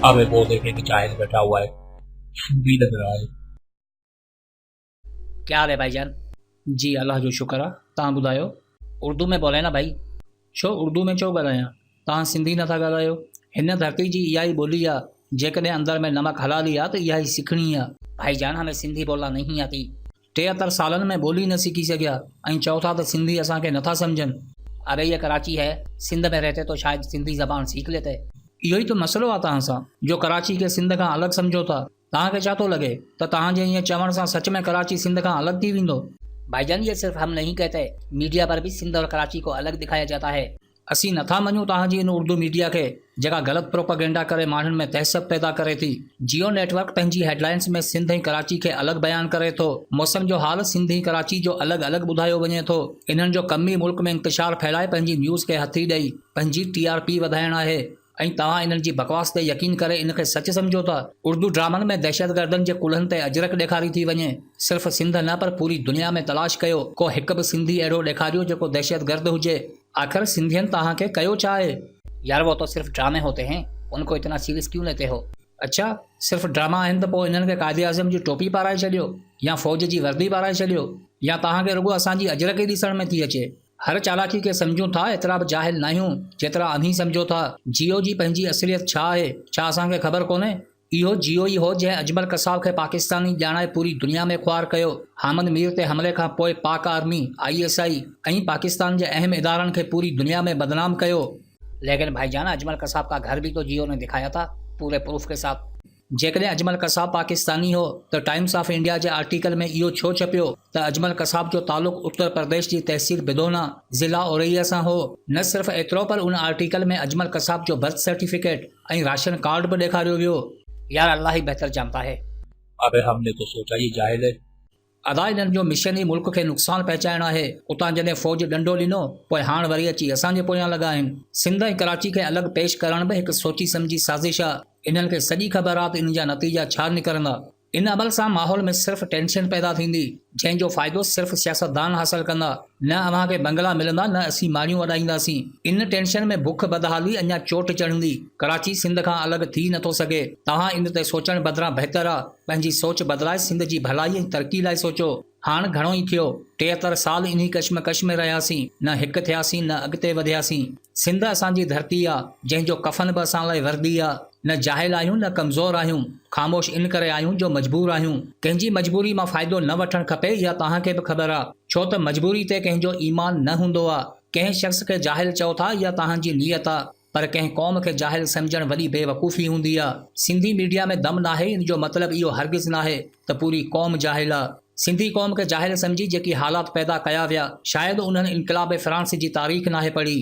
अबे वो देखे कि जाहिल बैठा हुआ है, भी लग रहा है। क्या हाल है भाईजान? जी अल्लाह जो शुक्र आहे। तव्हां ॿुधायो? उर्दू में बोले ना भाई। छो उर्दू में छो ॻाल्हायां? तव्हां सिंधी नथा ॻाल्हायो? हिन धरती जी इहा ई ॿोली आहे। जेकॾहिं अंदर में नमक हलाली आहे त इहा ई सिखणी आहे। भाईजान हमें सिंधी बोलना नहीं आती। 73 सालनि में ॿोली न सिखी सघिया ऐं चओ था त सिंधी असांखे नथा सम्झनि। अरे ये कराची है, सिंध में रहते तो शायद सिंधी जबान सीख लेते। इहो ई त मसइलो आहे तव्हां सां, जो कराची खे सिंध खां अलॻि सम्झो था। तव्हांखे छा थो लॻे त तव्हांजे ईअं चवण सां सच में कराची सिंध खां अलॻि थी वेंदो? भाईजान ये सिर्फ हम नहीं कहते, मीडिया पर भी सिंध और कराची को अलग दिखाया जाता है। असीं नथा मञूं तव्हांजी इन उर्दू मीडिया खे जेका ग़लति प्रोपेगेंडा करे माण्हुनि में तहसब पैदा करे थी। जियो नेटवर्क पंहिंजी हेडलाइंस में सिंध ऐं कराची खे अलॻि बयानु करे थो। मौसम जो हाल सिंध ऐं कराची जो अलॻि अलॻि ॿुधायो वञे थो। इन्हनि जो कम ई मुल्क में इंतशार फैलाए पंहिंजी न्यूज़ खे हथी ॾेई पंहिंजी TRP वधाइण आहे ऐं तव्हां इन्हनि जी बकवास ते यकीन करे इनखे सच सम्झो था। उर्दू ड्रामनि में दहशतगर्दनि जे कुल्हनि ते अजरक ॾेखारी थी वञे। सिर्फ़ सिंध न पर पूरी दुनिया में तलाश कयो, को हिकु बि सिंधी अहिड़ो ॾेखारियो जेको दहशतगर्द हुजे। आख़िर सिंधियनि तव्हांखे कयो छा आहे? यार वो तो सिर्फ ड्रामे होते हैं, उनको इतना सीरियस क्यों लेते हो? अच्छा सिर्फ़ ड्रामा आहिनि त पोइ इन्हनि खे क़ाइदे आज़म जी टोपी पाराए छॾियो या फ़ौज जी वर्दी पाराए छॾियो, या तव्हांखे रुॻो असांजी अजरक ई ॾिसण में थी अचे। हर चालाकी खे सम्झूं था, एतिरा बि जाहिल न आहियूं जेतिरा अमीं सम्झो था। जियो जी पंहिंजी असलियत छा आहे, छा असांखे ख़बर कोन्हे? इहो जियो ई हो जंहिं अजमल कसाब खे पाकिस्तानी ॼाणाए पूरी दुनिया में ख़्वार कयो। हामिद मीर ते हमले खां पोइ पाक आर्मी, ISI ऐं पाकिस्तान जे अहम इदारनि खे पूरी दुनिया में बदनाम कयो। लेकिन भाईजान अजमल कसाब का घर भी तो जियो ने दिखाया था, पूरे प्रूफ के साथ। जेकॾहिं अजमल कसाब पाकिस्तानी हो त times of India J article में इहो छो छपियो त अजमल कसाब जो तालुक़ उत्तर प्रदेश जी तहसील बिदोना ज़िला औरैया सां हो? न सिर्फ़ एतिरो पर उन आर्टिकल में अजमल कसाब जो बर्थ सर्टिफिकेट ऐं राशन कार्ड बि ॾेखारियो वियो। यार अल्लाह ही बेहतर जानता है। अबे हमने तो सोचा ये जाहिल है। अदा इन्हनि जो मिशन ई मुल्क खे नुक़सानु पहुचाइणु आहे। उतां जॾहिं फ़ौज डंडो ॾिनो पोइ हाणे वरी अची असांजे पोयां लॻा आहिनि। सिंध ऐं कराची खे अलॻि पेश करण बि हिकु सोची सम्झी साज़िश आहे। इन्हनि खे सॼी ख़बर आहे त इन जा नतीजा छा निकिरंदा। इन अमल सां माहौल में सिर्फ़ टेंशन पैदा थींदी, जंहिंजो फ़ाइदो सिर्फ़ सियासतदान हासिल कंदा। न अव्हांखे बंगला मिलंदा, न असीं माड़ियूं अॾाईंदासीं। इन टेंशन में बुख बदहाली अञा चोट चढ़ंदी। कराची सिंध खां अलॻि थी नथो सघे। तव्हां इन ते सोचण बदिरां बहितर आहे पंहिंजी सोच बदिलाए सिंध जी भलाई ऐं तरक़ी लाइ सोचो। हाणे घणो ई थियो, 73 साल इन्ही कश्मकश में रहियासीं, न हिकु थियासीं न अॻिते वधियासीं। सिंध असांजी धरती आहे जंहिंजो कफ़न बि असां लाइ वर्दी आहे। न जाहिल आहियूं न कमज़ोर आहियूं, ख़ामोश इन करे आहियूं जो मजबूर आहियूं। कंहिंजी मजबूरी मां फ़ाइदो न वठणु खपे, इहा तव्हांखे बि ख़बर आहे, छो त मजबूरी ते कंहिंजो ईमान न हूंदो आहे। कंहिं शख़्स खे जाहिल चओ था, इहा तव्हांजी नियत आहे, पर कंहिं क़ौम खे जाहिल सम्झणु वॾी बेवकूफ़ी हूंदी आहे। सिंधी मीडिया में दम नाहे, इन जो मतिलबु इहो हरगिज़ नाहे त पूरी क़ौम जाहिल आहे। सिंधी क़ौम खे जाहिल सम्झी जेकी हालात पैदा कया विया, शायदि उन्हनि इनकलाब फ्रांस जी तारीख़ नाहे पढ़ी।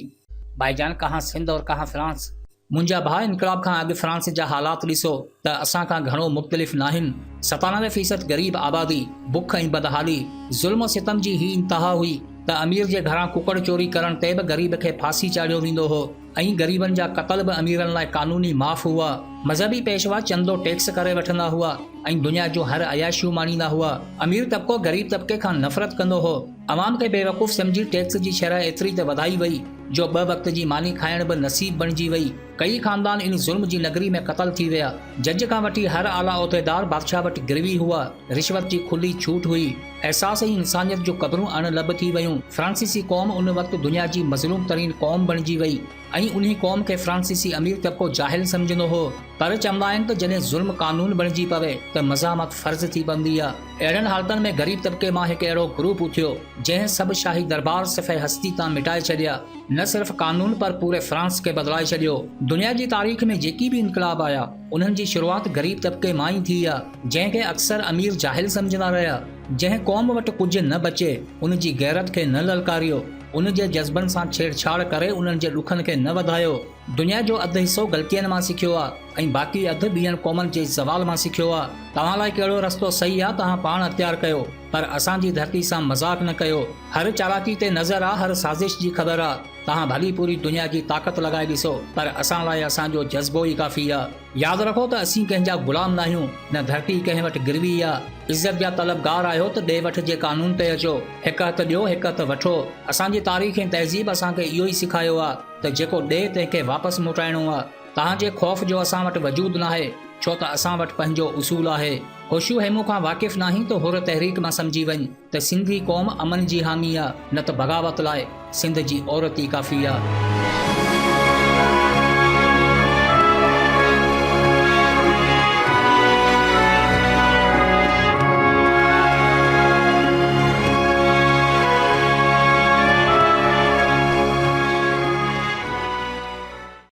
भाईजान कहाँ सिंध और कहाँ फ्रांस? मुंहिंजा भाउ इनकलाब खां अॻु फ्रांस जा हालात ॾिसो त असां खां घणो मुख़्तलिफ़ न आहिनि। 97% ग़रीब आबादी, बुख ऐं बदहाली, ज़ुल्म सितम जी ही इंतहा हुई त अमीर जे घरां कुकड़ चोरी करण ते बि ग़रीब खे फांसी चाढ़ियो वेंदो हो ऐं ग़रीबनि जा क़तल बि अमीरनि लाइ क़ानूनी माफ़ हुआ। मज़हबी पेशवा चंदो टैक्स करे वठंदा हुआ ऐं दुनिया जूं हर अयाशियूं माणींदा हुआ। अमीर तबिको ग़रीब तबिके खां नफ़रत कंदो हो। अवाम खे बेवकूफ़ सम्झी टैक्स जी शरह एतिरी त वधाई वई जो 2 वक़्त जी मानी खाइण बि नसीब बणिजी वई। कई ख़ानदान इन ज़ुल्म जी नगरी में क़तल थी विया। जज खां वठी हर आला उहिदेदार बादशाह वटि गिरवी हुआ। रिश्वत जी खुली छूट हुई। एहसास ऐं इंसानियत जो क़बरूं अणलब थी वयूं। फ्रांसीसी क़ौम उन वक़्तु दुनिया जी मज़लूम तरीन क़ौम बणिजी वई ऐं उन्ही क़ौम खे फ्रांसीसी अमीर तबिको जाहिल सम्झंदो हो। पर चवंदा आहिनि त जॾहिं ज़ुल्म क़ानून बणिजी पवे त मज़ामत फ़र्ज़ थी पवंदी आहे। अहिड़नि हालतनि में ग़रीब तबिके मां हिकु अहिड़ो ग्रुप उथियो जंहिं सभु शाही दरबार सिफ़े हस्ती तां मिटाए छॾिया। न सिर्फ़ कानून पर पूरे फ्रांस खे बदिलाए छॾियो। दुनिया जी तारीख़ में जेकी बि इनकलाब आया, उन्हनि जी शुरूआति ग़रीब तबिके मां ई थी आहे, जंहिंखे अक्सर अमीर जाहिल सम्झंदा रहिया। जंहिं क़ौम वटि कुझु न बचे, उन जी गैरत खे न ललकारियो, उन जे जज़्बनि सां छेड़छाड़ करे उन्हनि जे ॾुखनि खे न वधायो। दुनिया जो अधु हिसो ग़लतियुनि मां सिखियो आहे ऐं बाक़ी अधु ॿियनि क़ौमनि जे ज़वाल मां सिखियो आहे। तव्हां लाइ कहिड़ो रस्तो सही आहे तव्हां पाण अख़्तियार कयो, पर असांजी धरती सां मज़ाक़ न कयो। हर चालाकी ते नज़र आहे, हर साज़िश जी ख़बर आहे। तव्हां भली पूरी दुनिया जी ताक़त लॻाए ॾिसो, पर असां लाइ असांजो जज़्बो ई काफ़ी आहे। यादि रखो त असीं कंहिंजा ग़ुलाम न आहियूं, न धरती कंहिं वटि गिरवी आहे। इज़त जा तलबगार आहियो त ॾे वठि जे कानून ते अचो। हिकु हथु ॾियो, हिकु हथु वठो। असांजी तारीख़ ऐं तहज़ीब असांखे इहो ई सेखारियो आहे त जेको ॾे तंहिंखे वापसि मोटाइणो आहे। तव्हांजे ख़ौफ़ जो असां वटि वजूद न आहे, छो त असां वटि पंहिंजो उसूल आहे। होशियो हेमू खां वाक़िफ़ नाहीं त हुर तहरीक मां सम्झी वञ त सिंधी क़ौम अमन जी हामी आहे, न त बग़ावत लाइ सिंध जी औरत ई काफ़ी आहे।